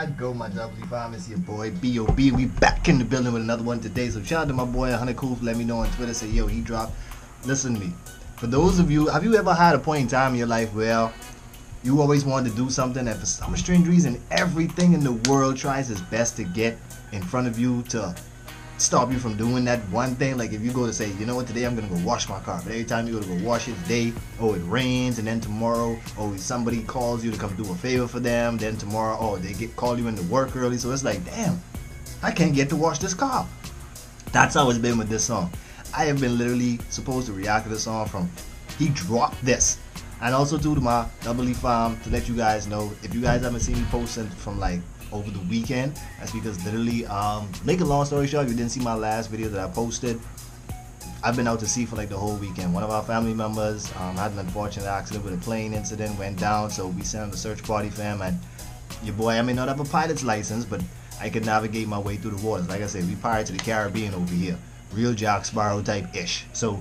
God go, my lovely fam. It's your boy B.O.B. We back in the building with another one today. So shout out to my boy 100 Kufis. Let me know on Twitter. Say, yo, he dropped. Listen to me. For those of you, have you ever had a point in time in your life where you always wanted to do something and for some strange reason everything in the world tries its best to get in front of you to stop you from doing that one thing? Like if you go to say, you know what, today I'm gonna go wash my car, but every time you go to go wash it today, oh, it rains, and then tomorrow, oh, somebody calls you to come do a favor for them, then tomorrow, oh, they call you into work early, so it's like, damn, I can't get to wash this car. That's how it's been with this song. I have been literally supposed to react to this song from he dropped this. And also too, to my doubly fam, to let you guys know, if you guys haven't seen me posting from like over the weekend, that's because literally, make a long story short, if you didn't see my last video that I posted, I've been out to sea for like the whole weekend. One of our family members had an unfortunate accident with a plane incident, went down, so we sent him a search party, fam. And your boy, I may not have a pilot's license, but I could navigate my way through the waters. Like I said, we Pirates of the Caribbean over here, real Jack Sparrow type ish. So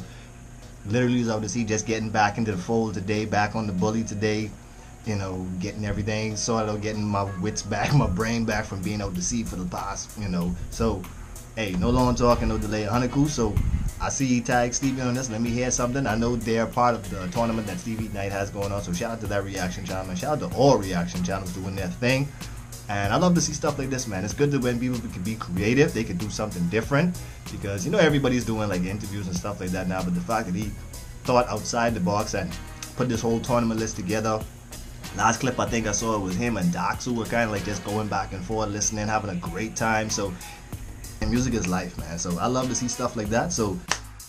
literally was out to sea, just getting back into the fold today, back on the bully today, you know, getting everything sorted out, getting my wits back, my brain back from being out to sea for the past, you know. So hey, no long talking, no delay. 100 Kufis. So I see he tagged Stevie on this. Let me hear something. I know they're part of the tournament that Stevie Knight has going on, so shout out to that reaction channel, and shout out to all reaction channels doing their thing. And I love to see stuff like this, man. It's good that when people can be creative, they can do something different, because you know everybody's doing like interviews and stuff like that now, but the fact that he thought outside the box and put this whole tournament list together. Last clip I think I saw, it was him and Doxu were kind of like just going back and forth, listening, having a great time. So and music is life, man. So I love to see stuff like that. So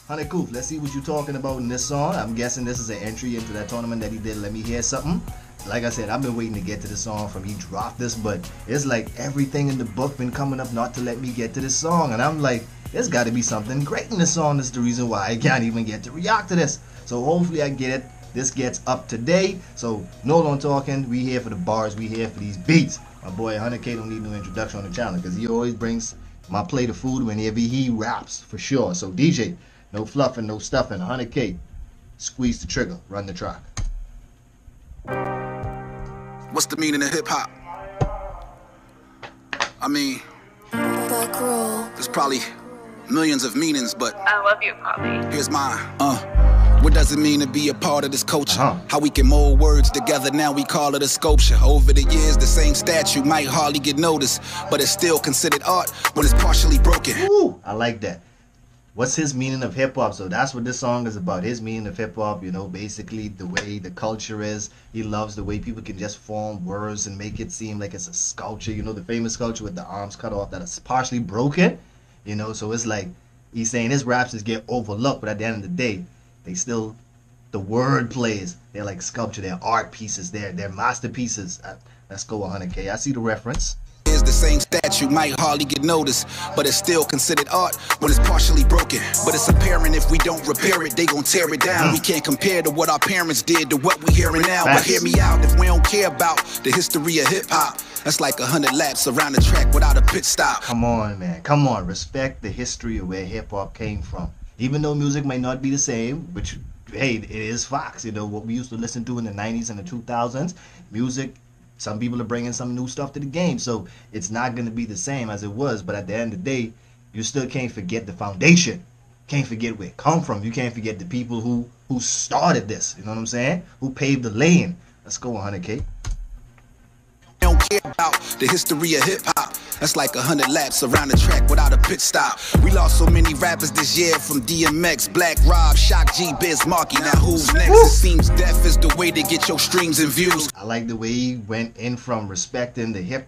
100 Kufis, let's see what you're talking about in this song. I'm guessing this is an entry into that tournament that he did. Let me hear something. Like I said, I've been waiting to get to the song from he dropped this, but it's like everything in the book been coming up not to let me get to this song, and I'm like, there's got to be something great in this song. That's the reason why I can't even get to react to this. So hopefully I get it. This gets up today. So no long talking. We here for the bars. We here for these beats. My boy 100K don't need no introduction on the channel, because he always brings my plate of food whenever he raps, for sure. So DJ, no fluffing, no stuffing. 100K, squeeze the trigger, run the track. What's the meaning of hip-hop? I mean, there's probably millions of meanings, but I love you, Poppy. Here's mine. What does it mean to be a part of this culture? How we can mold words together, now we call it a sculpture. Over the years, the same statue might hardly get noticed, but it's still considered art when it's partially broken. Ooh, I like that. What's his meaning of hip-hop? So that's what this song is about, his meaning of hip-hop, you know, basically the way the culture is. He loves the way people can just form words and make it seem like it's a sculpture, you know, the famous sculpture with the arms cut off that is partially broken, you know. So it's like he's saying his raps just get overlooked, but at the end of the day, they still, the word plays, they're like sculpture, they're art pieces, they're masterpieces. Let's go 100K. I see the reference. Is the same statue might hardly get noticed, but it's still considered art when it's partially broken. But it's apparent if we don't repair it, they gon' tear it down. We can't compare to what our parents did to what we hearing now. But hear me out, if we don't care about the history of hip-hop, that's like 100 laps around the track without a pit stop. Come on, man, come on. Respect the history of where hip-hop came from. Even though music might not be the same, which, hey, it is facts, you know, what we used to listen to in the 90s and the 2000s, music, some people are bringing some new stuff to the game, so it's not going to be the same as it was. But at the end of the day, you still can't forget the foundation. Can't forget where it come from. You can't forget the people who started this, you know what I'm saying, who paved the lane. Let's go 100K. Don't care about the history of hip-hop, that's like 100 laps around the track without a pit stop. We lost so many rappers this year, from DMX, Black Rob, Shock G, Biz Markie. Now who's next? It seems death is the way to get your streams and views. I like the way he went in from respecting the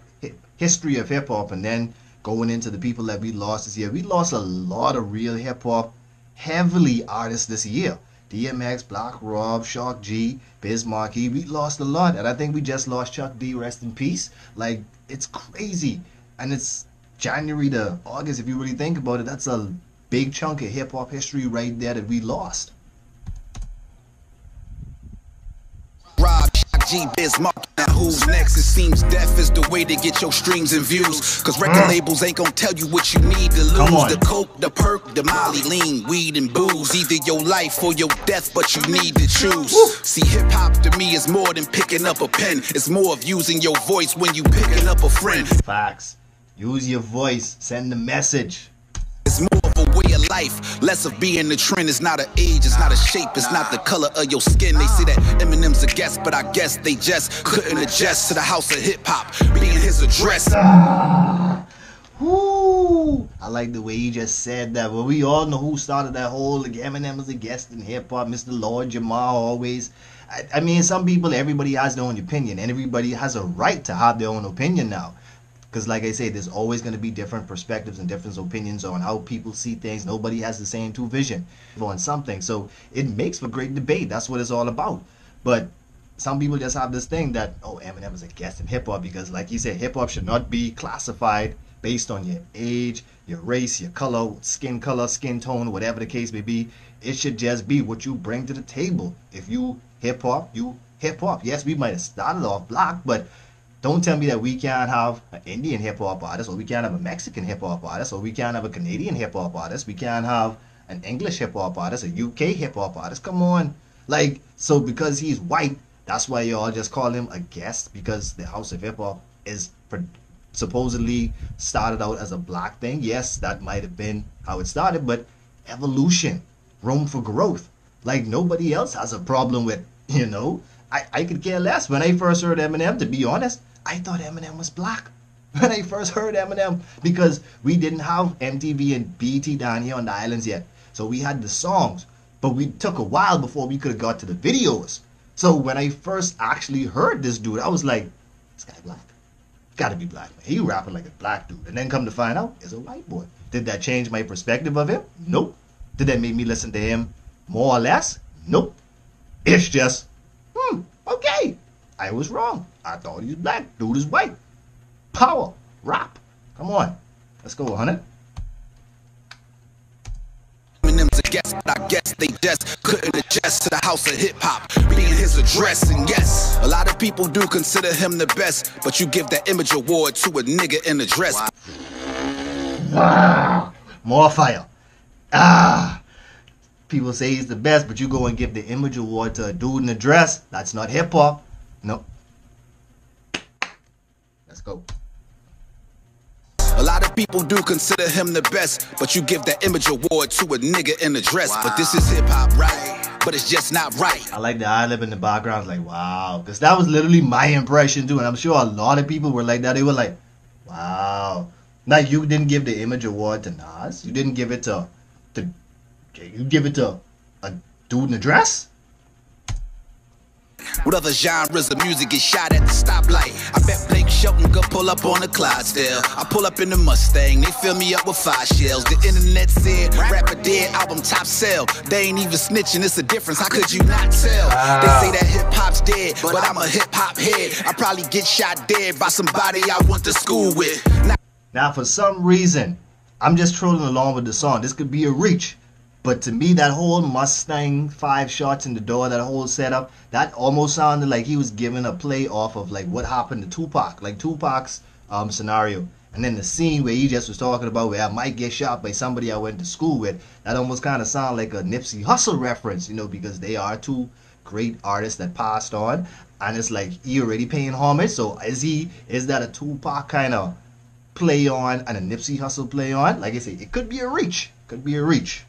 history of hip-hop and then going into the people that we lost this year. We lost a lot of real hip-hop heavily artists this year. DMX, Black Rob, Shock G, Biz Markie. We lost a lot, and I think we just lost Chuck D, rest in peace. Like, it's crazy. And it's January to August, if you really think about it. That's a big chunk of hip-hop history right there that we lost. Rob, Shock G, Biz Markie. Now who who's next. It seems death is the way to get your streams and views. Cause record labels ain't gonna tell you what you need to lose. The coke, the perk, the molly, lean, weed and booze. Either your life or your death, but you need to choose. See, hip hop to me is more than picking up a pen. It's more of using your voice when you picking up a friend. Facts. Use your voice. Send the message. It's more of a way of life, less of being the trend. It's not an age, it's not a shape, it's not the color of your skin. They say that Eminem's a guest, but I guess they just couldn't adjust to the house of hip hop being his address. Ooh, I like the way he just said that. Well, we all know who started that whole like, Eminem was a guest in hip hop. Mr. Lord Jamal always. I mean, some people, everybody has their own opinion, and everybody has a right to have their own opinion now. Because like I say, there's always going to be different perspectives and different opinions on how people see things. Nobody has the same true vision on something. So it makes for great debate. That's what it's all about. But some people just have this thing that, oh, Eminem is a guest in hip-hop. Because like you said, hip-hop should not be classified based on your age, your race, your color, skin tone, whatever the case may be. It should just be what you bring to the table. If you hip-hop, you hip-hop. Yes, we might have started off black, but don't tell me that we can't have an Indian hip-hop artist, or we can't have a Mexican hip-hop artist, or we can't have a Canadian hip-hop artist. We can't have an English hip-hop artist, a UK hip-hop artist. Come on. Like, so because he's white, that's why y'all just call him a guest, because the House of Hip-Hop is supposedly started out as a black thing. Yes, that might have been how it started, but evolution, room for growth. Like, nobody else has a problem with, you know. I could care less. When I first heard Eminem, to be honest, I thought Eminem was black when I first heard Eminem, because we didn't have MTV and BET down here on the islands yet. So we had the songs, but we took a while before we could have got to the videos. So when I first actually heard this dude, I was like, this guy black. Gotta be black, man. He rapping like a black dude. And then come to find out, it's a white boy. Did that change my perspective of him? Nope. Did that make me listen to him more or less? Nope. It's just, okay. I was wrong. I thought he was black. Dude is white. Power. Rap. Come on. Let's go, 100. Eminem's a guest, but I guess they just couldn't adjust to the house of hip-hop being his address. And yes, a lot of people do consider him the best, but you give that image award to a nigga in a dress. More fire. People say he's the best, but you go and give the image award to a dude in a dress. That's not hip-hop. No. Let's go. A lot of people do consider him the best, but you give that image award to a nigga in a dress. But this is hip-hop, right? But it's just not right. I like the ad-lib in the background. Like, wow. Because that was literally my impression, too. And I'm sure a lot of people were like that. They were like, wow. Now, you didn't give the image award to Nas. You didn't give it to you give it to a dude in a dress? What other genres of music get shot at the stoplight? I bet Blake Shelton could pull up on the Clydesdale. I pull up in the Mustang, they fill me up with 5 shells. The internet said, rapper dead, album top sell. They ain't even snitching, it's a difference, how could you not tell? They say that hip-hop's dead, but I'm a hip-hop head. I probably get shot dead by somebody I went to school with. Now, for some reason, I'm just trolling along with the song. This could be a reach. But to me, that whole Mustang 5 shots in the door, that whole setup, that almost sounded like he was giving a play off of like what happened to Tupac, like Tupac's scenario. And then the scene where he just was talking about where I might get shot by somebody I went to school with, that almost kind of sounded like a Nipsey Hussle reference, you know, because they are two great artists that passed on. And it's like, he already paying homage. So is that a Tupac kind of play on and a Nipsey Hussle play on? Like I say, it could be a reach. Could be a reach.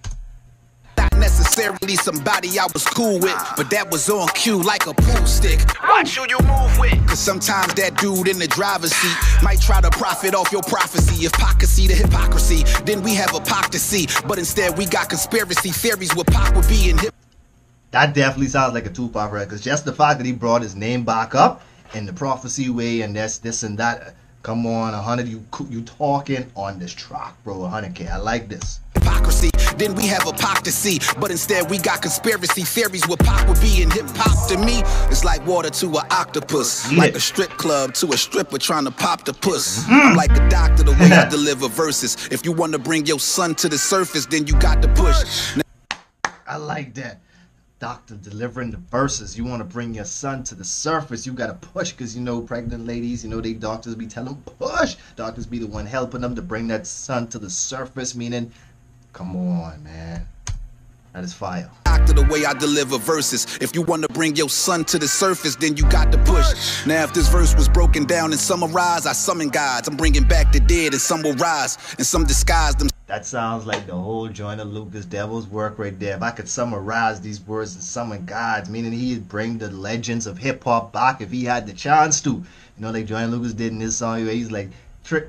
Not necessarily somebody I was cool with, but that was on cue like a pool stick. Watch who you move with. Cause sometimes that dude in the driver's seat might try to profit off your prophecy. If Pac could see the hypocrisy, then we have a Pac to see. But instead we got conspiracy theories where Pac would be in hip. That definitely sounds like a Tupac record. Cause just the fact that he brought his name back up in the prophecy way and this and that. Come on, 100, you talking on this track, bro. 100K, I like this. Hypocrisy, then we have a Pac to see, but instead we got conspiracy theories where Pac would be in hip-hop. To me, it's like water to an octopus, like a strip club to a stripper trying to pop the puss. I'm like a doctor the way I deliver verses. If you want to bring your son to the surface, then you got to push. I like that. doctor delivering the verses. You want to bring your son to the surface, you got to push, because you know pregnant ladies, you know they doctors be telling them push. Doctors be the one helping them to bring that son to the surface, meaning come on, man. That is fire. Doctor, the way I deliver verses. If you want to bring your son to the surface, then you got to push. Now if this verse was broken down and summarized, I summon gods. I'm bringing back the dead, and some will rise, and some disguise them. That sounds like the whole joint of Lucas Devil's work right there. If I could summarize these words and summon gods, meaning he'd bring the legends of hip-hop back if he had the chance to. You know, like Joyner Lucas did in this song where he's like,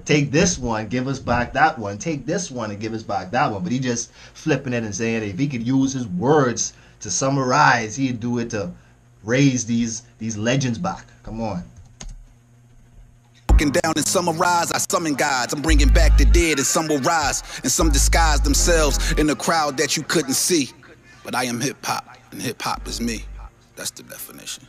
take this one, give us back that one. Take this one and give us back that one. But he just flipping it and saying that if he could use his words to summarize, he'd do it to raise these legends back. Come on. Down and summarize, I summon gods. I'm bringing back the dead, and some will rise, and some disguise themselves in a crowd that you couldn't see. But I am hip-hop, and hip-hop is me. That's the definition.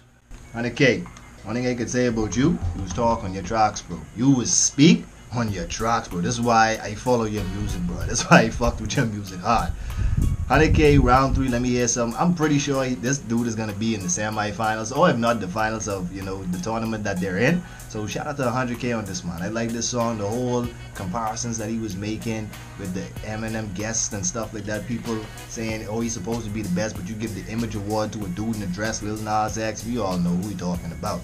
100K. One thing I could say about you was talk on your tracks, bro. You was speak on your tracks, bro. This is why I follow your music, bro. That's why I fucked with your music hard. 100K round 3, let me hear something. I'm pretty sure this dude is going to be in the semi-finals, or if not the finals of, you know, the tournament that they're in. So shout out to 100K on this, man. I like this song, the whole comparisons that he was making with the Eminem guests and stuff like that. People saying, oh, he's supposed to be the best, but you give the image award to a dude in a dress, Lil Nas X. We all know who we're talking about.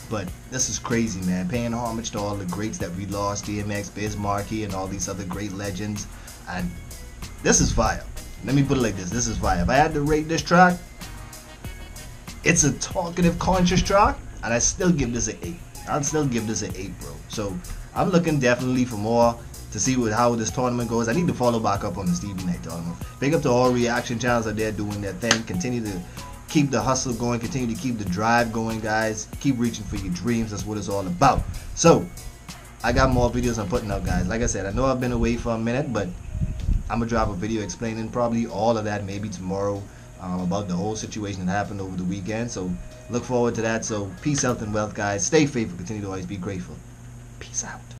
But this is crazy, man. Paying homage to all the greats that we lost, DMX, Biz Markie, and all these other great legends. And this is fire. Let me put it like this. This is fire. If I had to rate this track, it's a talkative, conscious track, and I still give this an 8. I'd still give this an 8, bro. So I'm looking definitely for more to see how this tournament goes. I need to follow back up on the Stevie Night tournament. Big up to all reaction channels out there doing their thing. Continue to keep the hustle going. Continue to keep the drive going, guys. Keep reaching for your dreams. That's what it's all about. So I got more videos I'm putting out, guys. Like I said, I know I've been away for a minute, but I'm going to drop a video explaining probably all of that maybe tomorrow about the whole situation that happened over the weekend. So look forward to that. So peace, health, and wealth, guys. Stay faithful. Continue to always be grateful. Peace out.